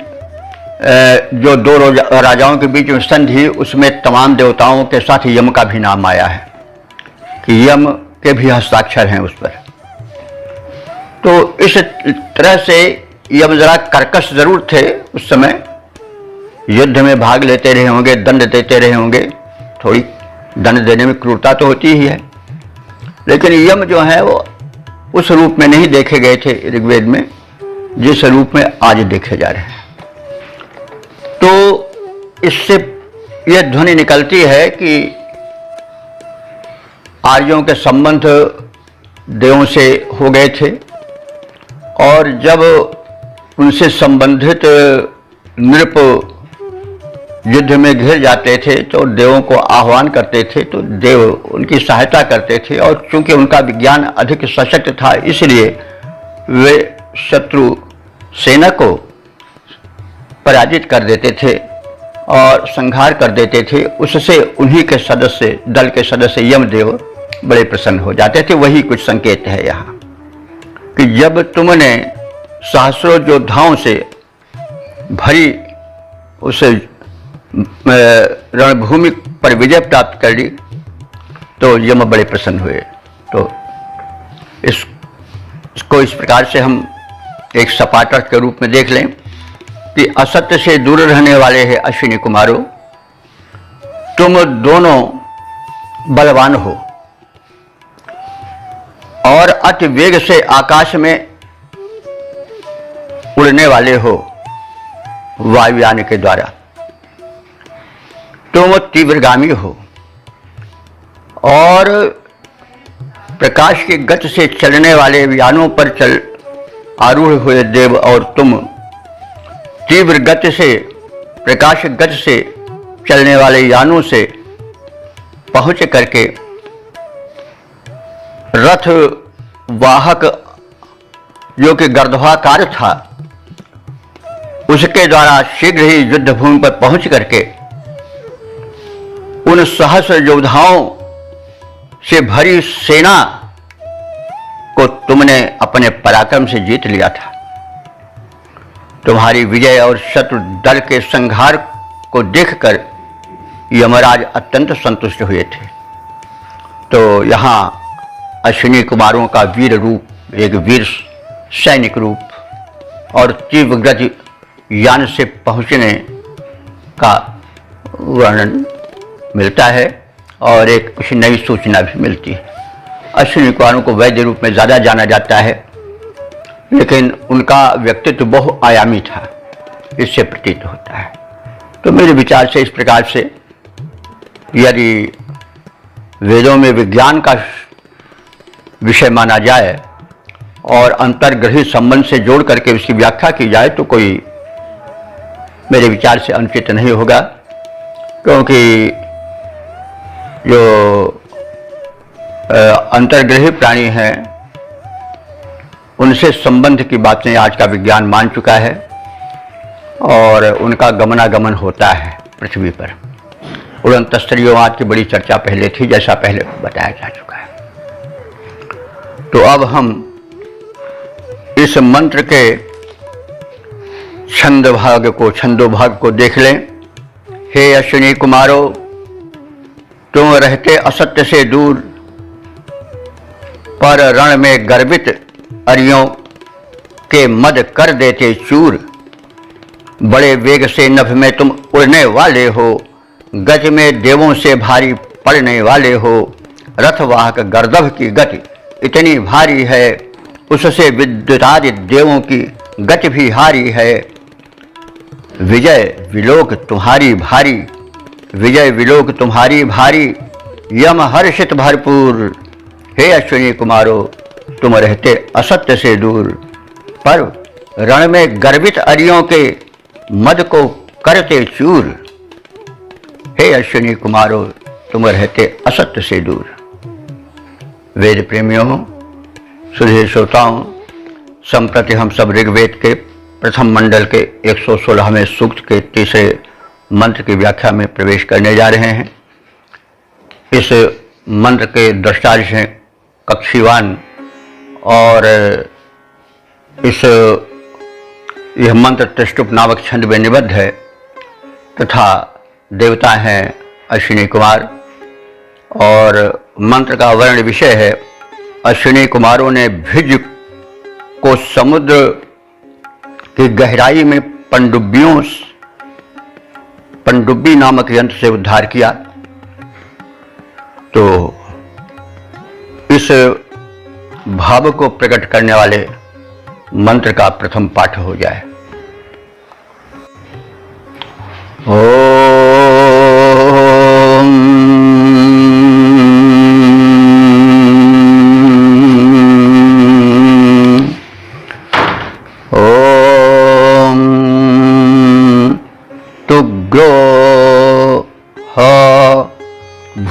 जो दो राजाओं के बीच में संधि, उसमें तमाम देवताओं के साथ यम का भी नाम आया है कि यम के भी हस्ताक्षर हैं उस पर। तो इस तरह से यम जरा कर्कश जरूर थे उस समय, युद्ध में भाग लेते रहे होंगे, दंड देते रहे होंगे, थोड़ी दंड देने में क्रूरता तो होती ही है, लेकिन यम जो है वो उस रूप में नहीं देखे गए थे ऋग्वेद में जिस रूप में आज देखे जा रहे हैं। तो इससे यह ध्वनि निकलती है कि आर्यों के संबंध देवों से हो गए थे, और जब उनसे संबंधित नृप युद्ध में घिर जाते थे तो देवों को आह्वान करते थे, तो देव उनकी सहायता करते थे। और चूंकि उनका विज्ञान अधिक सशक्त था, इसलिए वे शत्रु सेना को पराजित कर देते थे और संहार कर देते थे। उससे उन्हीं के सदस्य, दल के सदस्य यमदेव बड़े प्रसन्न हो जाते थे। वही कुछ संकेत है यहाँ कि जब तुमने सहस्रों योद्धाओं से भरी उस रणभूमि पर विजय प्राप्त कर ली तो यम बड़े प्रसन्न हुए। तो इसको इस प्रकार से हम एक सपाट अर्थ के रूप में देख लें कि असत्य से दूर रहने वाले हैं अश्विनी कुमारों, तुम दोनों बलवान हो और अति वेग से आकाश में उड़ने वाले हो वायुयान के द्वारा। तुम तीव्रगामी हो और प्रकाश की गति से चलने वाले यानों पर आरूढ़ हुए देव, और तुम तीव्र गति से, प्रकाश गति से चलने वाले यानों से पहुंच करके रथ वाहक जो कि गर्दभाकार था, उसके द्वारा शीघ्र ही युद्ध भूमि पर पहुंच करके उन सहस्र योद्धाओं से भरी सेना को तुमने अपने पराक्रम से जीत लिया था। तुम्हारी विजय और शत्रु दल के संहार को देखकर यमराज अत्यंत संतुष्ट हुए थे। तो यहाँ अश्विनी कुमारों का वीर रूप, एक वीर सैनिक रूप और तीव्र गति यान से पहुंचने का वर्णन मिलता है और एक कुछ नई सूचना भी मिलती है। अश्विनी कुमारों को वैद्य रूप में ज़्यादा जाना जाता है, लेकिन उनका व्यक्तित्व बहुआयामी था, इससे प्रतीत होता है। तो मेरे विचार से इस प्रकार से यदि वेदों में विज्ञान का विषय माना जाए और अंतर्ग्रही संबंध से जोड़ करके उसकी व्याख्या की जाए तो कोई मेरे विचार से अनुचित नहीं होगा, क्योंकि जो अंतर्ग्रही प्राणी हैं उनसे संबंध की बातें आज का विज्ञान मान चुका है और उनका गमनागमन होता है पृथ्वी पर। उड़नत स्तरीयवाद की बड़ी चर्चा पहले थी, जैसा पहले बताया जा चुका है। तो अब हम इस मंत्र के छंदोभाग को देख लें। हे अश्विनी कुमारो, तुम रहते असत्य से दूर, पर रण में गर्वित अरियों के मद कर देते चूर। बड़े वेग से नभ में तुम उड़ने वाले हो, गज में देवों से भारी पड़ने वाले हो। रथवाहक गर्दभ की गति इतनी भारी है, उससे विद्युतादि देवों की गति भी हारी है। विजय विलोक तुम्हारी भारी, विजय विलोक तुम्हारी भारी, यम हर्षित भरपूर। हे अश्विनी कुमारो, तुम रहते असत्य से दूर, पर रण में गर्वित अरियों के मद को करते चूर। हे अश्विनी कुमारो, तुम रहते असत्य से दूर। वेद प्रेमियों, सुधीर श्रोताओं, संप्रति हम सब ऋग्वेद के प्रथम मंडल के 116वें सूक्त के तीसरे मंत्र की व्याख्या में प्रवेश करने जा रहे हैं। इस मंत्र के दृष्टांश हैं कक्षीवान और यह मंत्र त्रिष्टुप नामक छंद में निबद्ध है तथा देवता हैं अश्विनी कुमार। और मंत्र का वर्ण विषय है, अश्विनी कुमारों ने भिज को समुद्र की गहराई में पनडुब्बी नामक यंत्र से उद्धार किया। तो इस भाव को प्रकट करने वाले मंत्र का प्रथम पाठ हो जाए।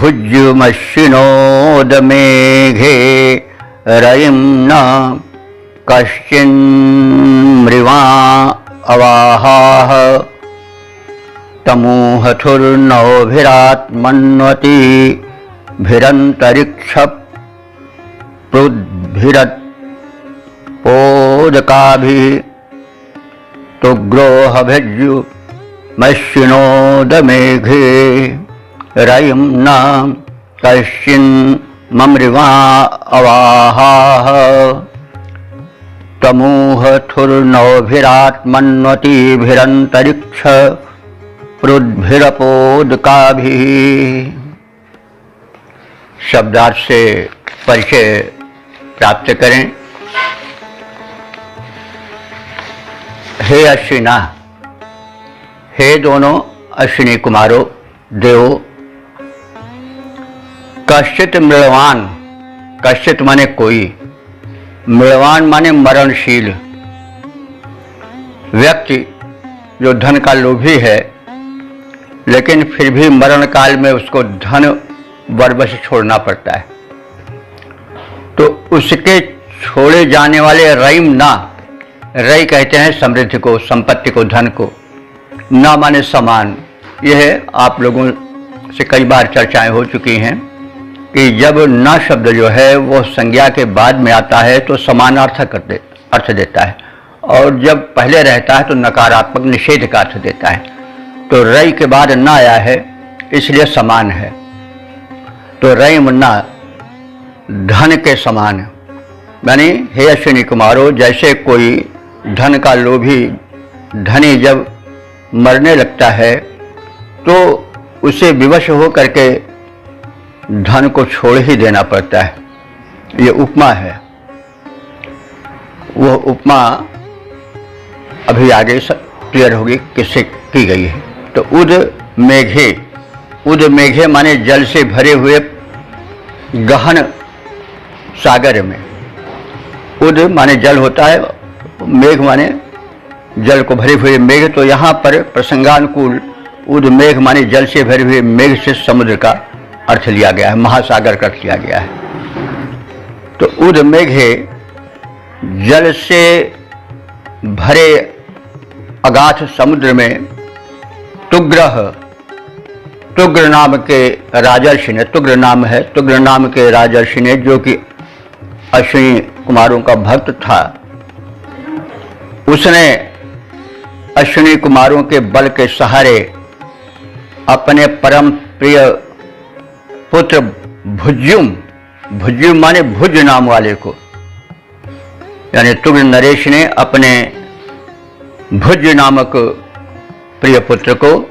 भुज्युमश्विनोद मेघे रयिं न कश्चिन्मृवा अवाहाः। तमूहथुर्नवभिरात्मन्वती भिरन्तरिक्षप्रुद्भिरत्पोदकाभिः। तुग्रोहभिज्युमश्विनोद मेघे रयिं न कश्चिन्मृवा अवाहाः। तमूहथुर्नवभिरात्मन्वतीभिरन्तरिक्ष प्रुद्भिरपोदकाभिः। शब्दार्थ से परिचय प्राप्त करें। हे अश्विना, हे दोनों अश्विनी कुमारों, देवो। कश्चित मृणवान, कश्चित माने कोई, मृणवान माने मरणशील व्यक्ति जो धन का लोभी है, लेकिन फिर भी मरण काल में उसको धन बरबस छोड़ना पड़ता है। तो उसके छोड़े जाने वाले रईम ना, रई कहते हैं समृद्धि को, संपत्ति को, धन को। ना माने समान। यह आप लोगों से कई बार चर्चाएं हो चुकी हैं कि जब न शब्द जो है वो संज्ञा के बाद में आता है तो समानार्थक अर्थ देता है, और जब पहले रहता है तो नकारात्मक निषेध का अर्थ देता है। तो रई के बाद न आया है इसलिए समान है। तो रई मुन्ना धन के समान, यानी हे अश्विनी कुमारों, जैसे कोई धन का लोभी धनी जब मरने लगता है तो उसे विवश हो करके धन को छोड़ ही देना पड़ता है। ये उपमा है। वो उपमा अभी आगे क्लियर होगी किससे की गई है। तो उद मेघे, उद मेघे माने जल से भरे हुए गहन सागर में। उद माने जल होता है, मेघ माने जल को भरे हुए मेघ। तो यहाँ पर प्रसंगानुकूल उद मेघ माने जल से भरे हुए मेघ से समुद्र का अर्थ लिया गया है, महासागर का अर्थ लिया गया है। तो उद मेघे जल से भरे अगाध समुद्र में तुग्र नाम के राजर्षि ने, तुग्र नाम है, तुग्र नाम के राजर्षि ने, जो कि अश्विनी कुमारों का भक्त था, उसने अश्विनी कुमारों के बल के सहारे अपने परम प्रिय पुत्र भुज्युम माने भुज नाम वाले को, यानी तुग्र नरेश ने अपने भुज नामक प्रिय पुत्र को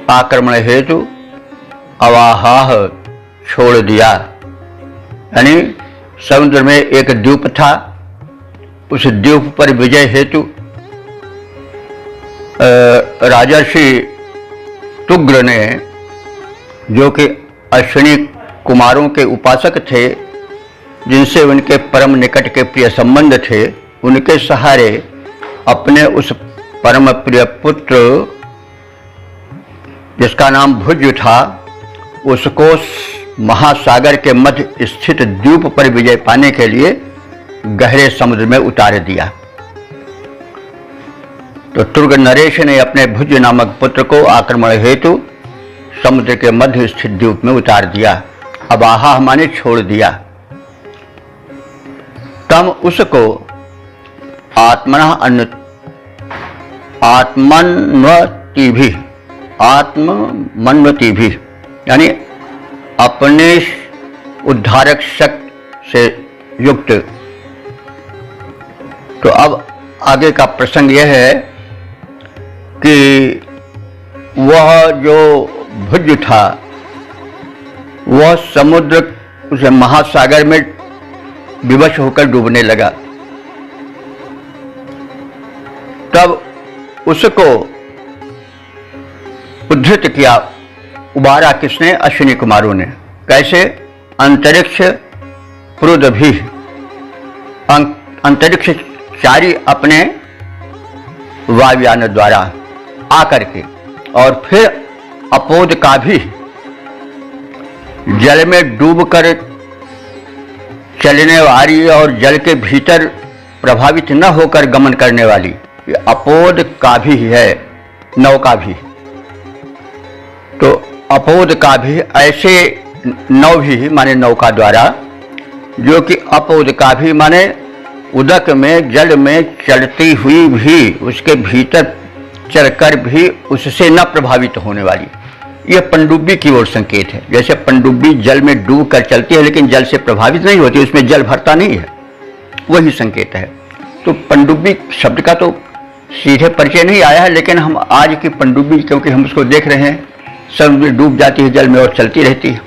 आक्रमण हेतु अवाहाह छोड़ दिया। यानी समुद्र में एक द्वीप था, उस द्वीप पर विजय हेतु राजर्षि तुग्र ने, जो कि अश्विनी कुमारों के उपासक थे, जिनसे उनके परम निकट के प्रिय संबंध थे, उनके सहारे अपने उस परम प्रिय पुत्र जिसका नाम भुज था, उसको महासागर के मध्य स्थित द्वीप पर विजय पाने के लिए गहरे समुद्र में उतार दिया। तो तुग्र नरेश ने अपने भुज नामक पुत्र को आक्रमण हेतु समुद्र के मध्य स्थित द्वीप में उतार दिया। अवाहा माने छोड़ दिया। तम उसको आत्मन्वति भी यानी अपने उद्धारक शक्ति से युक्त। तो अब आगे का प्रसंग यह है कि वह जो भुज था, वह समुद्र उस महासागर में विवश होकर डूबने लगा। तब उसको उद्धृत किया, उबारा किसने? अश्विनी कुमारों ने। कैसे? अंतरिक्ष पुरुदभी, अंतरिक्षचारी अपने वायुयान द्वारा आकर के, और फिर अपोद का भी जल में डूबकर चलने वाली और जल के भीतर प्रभावित न होकर गमन करने वाली अपोद का भी है, नौका भी। तो अपोद का भी ऐसे नौ भी माने नौका द्वारा, जो कि अपोद का भी माने उदक में जल में चलती हुई भी, उसके भीतर चलकर भी उससे न प्रभावित होने वाली। यह पनडुब्बी की ओर संकेत है। जैसे पनडुब्बी जल में डूब कर चलती है लेकिन जल से प्रभावित नहीं होती, उसमें जल भरता नहीं है, वही संकेत है। तो पनडुब्बी शब्द का तो सीधे परिचय नहीं आया है, लेकिन हम आज की पनडुब्बी, क्योंकि हम उसको देख रहे हैं, समुद्र में डूब जाती है जल में और चलती रहती है,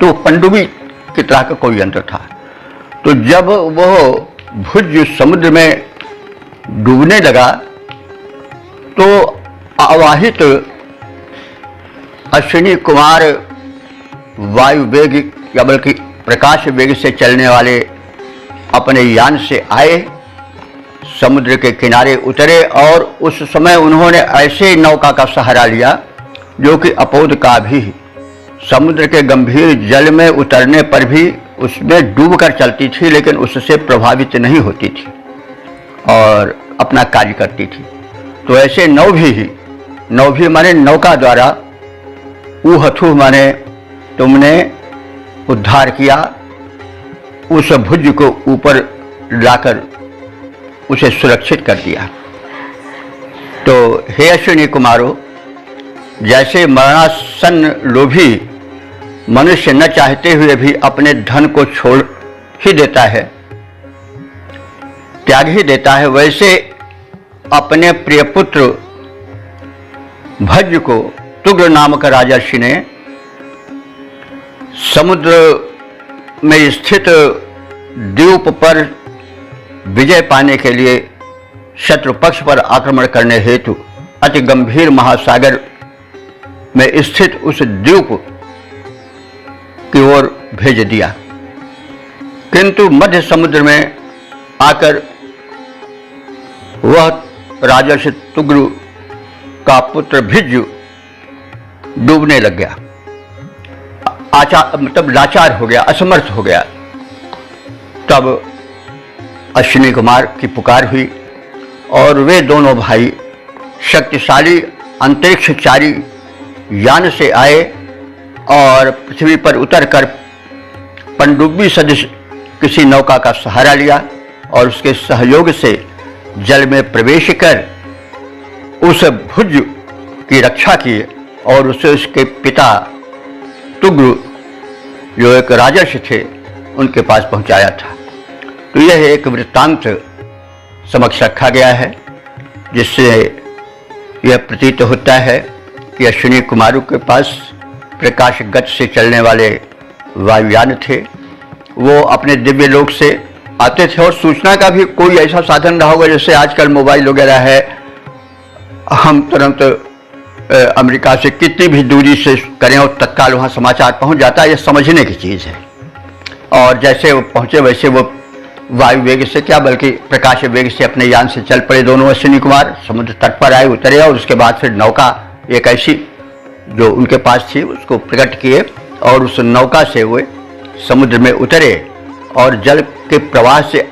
तो पनडुब्बी की तरह का कोई यंत्र था। तो जब वह भुज समुद्र में डूबने लगा तो आवाहित अश्विनी कुमार वायु वेग या बल्कि प्रकाश वेग से चलने वाले अपने यान से आए, समुद्र के किनारे उतरे, और उस समय उन्होंने ऐसे नौका का सहारा लिया जो कि अपोद का भी समुद्र के गंभीर जल में उतरने पर भी उसमें डूबकर चलती थी, लेकिन उससे प्रभावित नहीं होती थी और अपना कार्य करती थी। तो ऐसे नौ भी माने नौका द्वारा, ऊहथु माने तुमने उद्धार किया, उस भुज को ऊपर लाकर उसे सुरक्षित कर दिया। तो हे अश्विनी कुमारों, जैसे मरणासन्न लोभी मनुष्य न चाहते हुए भी अपने धन को छोड़ ही देता है, त्याग ही देता है, वैसे अपने प्रिय पुत्र भज को तुग्र नामक राजर्षि ने समुद्र में स्थित द्वीप पर विजय पाने के लिए शत्रु पक्ष पर आक्रमण करने हेतु अति गंभीर महासागर में स्थित उस द्वीप की ओर भेज दिया। किंतु मध्य समुद्र में आकर वह राजर्षि तुग्र का पुत्र भिज्जु डूबने लग गया, मतलब लाचार हो गया, असमर्थ हो गया। तब अश्विनी कुमार की पुकार हुई और वे दोनों भाई शक्तिशाली अंतरिक्षचारी यान से आए और पृथ्वी पर उतरकर पनडुब्बी सदृश किसी नौका का सहारा लिया और उसके सहयोग से जल में प्रवेश कर उस भुज की रक्षा की और उसे उसके पिता तुग्र जो एक राजर्षि थे उनके पास पहुंचाया था। तो यह एक वृत्तांत समक्ष रखा गया है जिससे यह प्रतीत होता है कि अश्विनी कुमारों के पास प्रकाश गति से चलने वाले वायुयान थे। वो अपने दिव्य लोक से आते थे और सूचना का भी कोई ऐसा साधन रहा होगा जैसे आजकल मोबाइल वगैरह है, हम तुरंत अमेरिका से कितनी भी दूरी से करें और तत्काल वहाँ समाचार पहुँच जाता है। यह समझने की चीज़ है। और जैसे वो पहुँचे वैसे वो वायु वेग से क्या बल्कि प्रकाश वेग से अपने यान से चल पड़े दोनों अश्विनी कुमार। समुद्र तट पर आए, उतरे और उसके बाद फिर नौका एक ऐसी जो उनके पास थी उसको प्रकट किए और उस नौका से वे समुद्र में उतरे और जल के प्रवाह से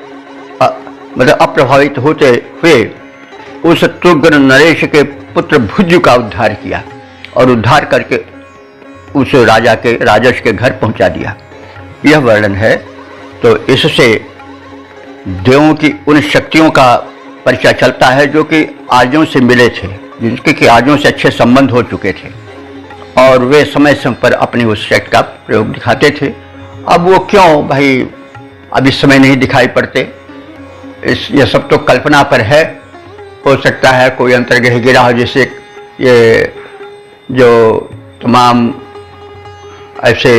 मतलब अप्रभावित होते हुए उस तुग्र नरेश के पुत्र भुज का उद्धार किया और उद्धार करके उस राजर्षि के घर पहुंचा दिया। यह वर्णन है। तो इससे देवों की उन शक्तियों का परिचय चलता है जो कि आर्यों से मिले थे, जिनके कि आर्यों से अच्छे संबंध हो चुके थे और वे समय समय पर अपनी उस शक्ति का प्रयोग दिखाते थे। अब वो क्यों भाई अब इस समय नहीं दिखाई पड़ते, यह सब तो कल्पना पर है। हो सकता है कोई अंतर्ग्रह गिरा हो, जैसे ये जो तमाम ऐसे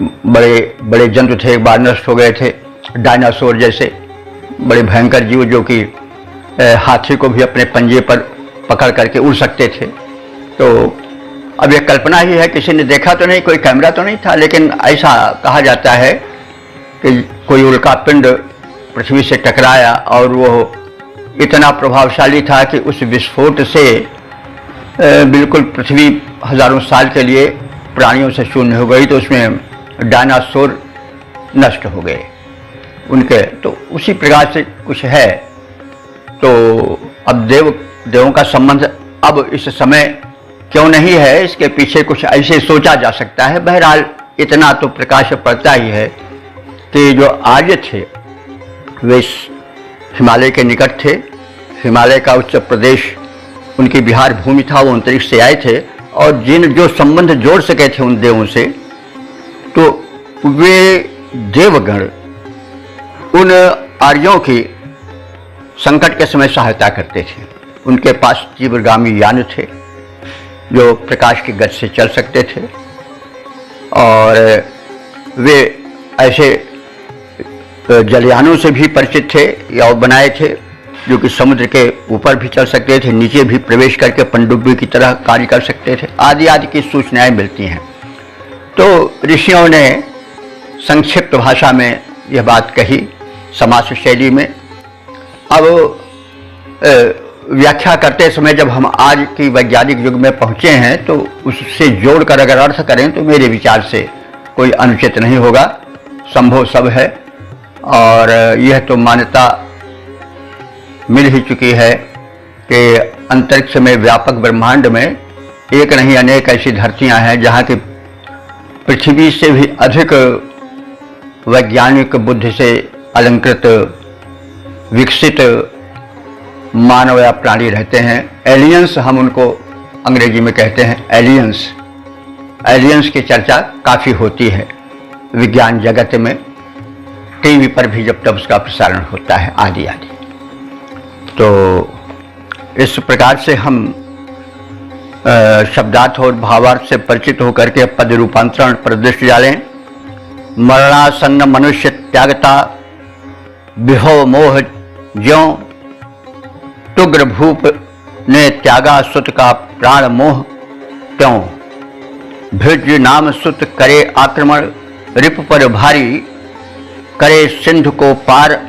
बड़े बड़े जंतु थे एक बार नष्ट हो गए थे, डायनासोर जैसे बड़े भयंकर जीव जो कि हाथी को भी अपने पंजे पर पकड़ करके उड़ सकते थे। तो अब यह कल्पना ही है, किसी ने देखा तो नहीं, कोई कैमरा तो नहीं था, लेकिन ऐसा कहा जाता है कि कोई उल्का पिंड पृथ्वी से टकराया और वो इतना प्रभावशाली था कि उस विस्फोट से बिल्कुल पृथ्वी हजारों साल के लिए प्राणियों से शून्य हो गई। तो उसमें डायनासोर नष्ट हो गए उनके। तो उसी प्रकार से कुछ है। तो अब देवों का संबंध अब इस समय क्यों नहीं है, इसके पीछे कुछ ऐसे सोचा जा सकता है। बहरहाल इतना तो प्रकाश पड़ता ही है कि जो आर्य थे वे हिमालय के निकट थे। हिमालय का उच्च प्रदेश उनकी बिहार भूमि था, वो अंतरिक्ष से आए थे और जो संबंध जोड़ सके थे उन देवों से, तो वे देवगण उन आर्यों की संकट के समय सहायता करते थे। उनके पास तीव्रगामी यान थे जो प्रकाश की गति से चल सकते थे और वे ऐसे जलयानों से भी परिचित थे या बनाए थे जो कि समुद्र के ऊपर भी चल सकते थे, नीचे भी प्रवेश करके पनडुब्बी की तरह कार्य कर सकते थे, आदि आदि की सूचनाएं मिलती हैं। तो ऋषियों ने संक्षिप्त भाषा में यह बात कही समास शैली में। अब व्याख्या करते समय जब हम आज की वैज्ञानिक युग में पहुँचे हैं तो उससे जोड़कर अगर अर्थ करें तो मेरे विचार से कोई अनुचित नहीं होगा, संभव सब है। और यह तो मान्यता मिल ही चुकी है कि अंतरिक्ष में व्यापक ब्रह्मांड में एक नहीं अनेक ऐसी धरतियां हैं जहां की पृथ्वी से भी अधिक वैज्ञानिक बुद्धि से अलंकृत विकसित मानव या प्राणी रहते हैं। एलियंस हम उनको अंग्रेजी में कहते हैं, एलियंस की चर्चा काफ़ी होती है विज्ञान जगत में, टीवी पर भी जब तब उसका प्रसारण होता है आदि आदि। तो इस प्रकार से हम शब्दार्थ और भावार्थ से परिचित होकर के पद रूपांतरण पर दृष्टि डालें। मरणासन्न मनुष्य त्यागता विहो मोह ज्यों, तुग्र भूप ने त्यागा सुत का प्राण मोह त्यों। भृज नाम सुत करे आक्रमण, रिप पर भारी करे सिंधु को पार,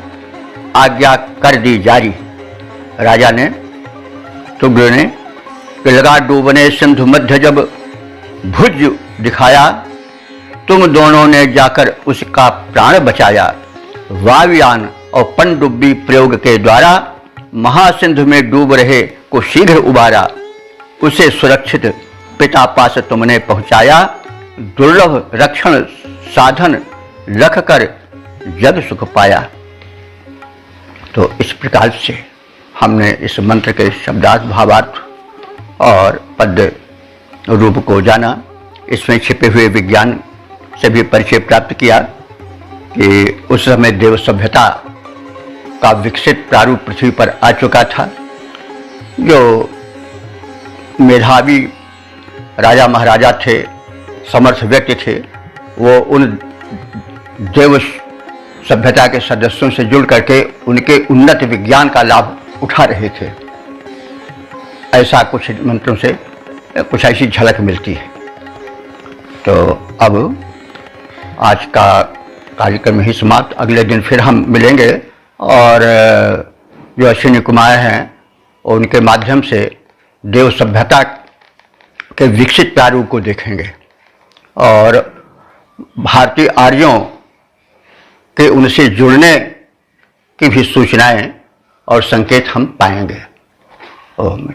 आज्ञा कर दी जारी। राजा ने तुग्र ने कि लगा डूबने सिंधु मध्य जब भुज दिखाया, तुम दोनों ने जाकर उसका प्राण बचाया। वायुयान और पनडुब्बी प्रयोग के द्वारा महासिंधु में डूब रहे को शीघ्र उबारा। उसे सुरक्षित पिता पास तुमने पहुंचाया। दुर्लभ रक्षण साधन रखकर जग सुख पाया। तो इस प्रकार से हमने इस मंत्र के शब्दार्थ, भावार्थ और पद्य रूप को जाना। इसमें छिपे हुए विज्ञान से भी परिचय प्राप्त किया कि उस समय देव सभ्यता का विकसित प्रारूप पृथ्वी पर आ चुका था। जो मेधावी राजा महाराजा थे, समर्थ व्यक्ति थे, वो उन देव सभ्यता के सदस्यों से जुड़ करके उनके उन्नत विज्ञान का लाभ उठा रहे थे। ऐसा कुछ मंत्रों से कुछ ऐसी झलक मिलती है। तो अब आज का कार्यक्रम ही समाप्त। अगले दिन फिर हम मिलेंगे और जो अश्विनी कुमार हैं उनके माध्यम से देव सभ्यता के विकसित प्रारूप को देखेंगे और भारतीय आर्यों के उनसे जुड़ने की भी सूचनाएं और संकेत हम पाएंगे। ओम।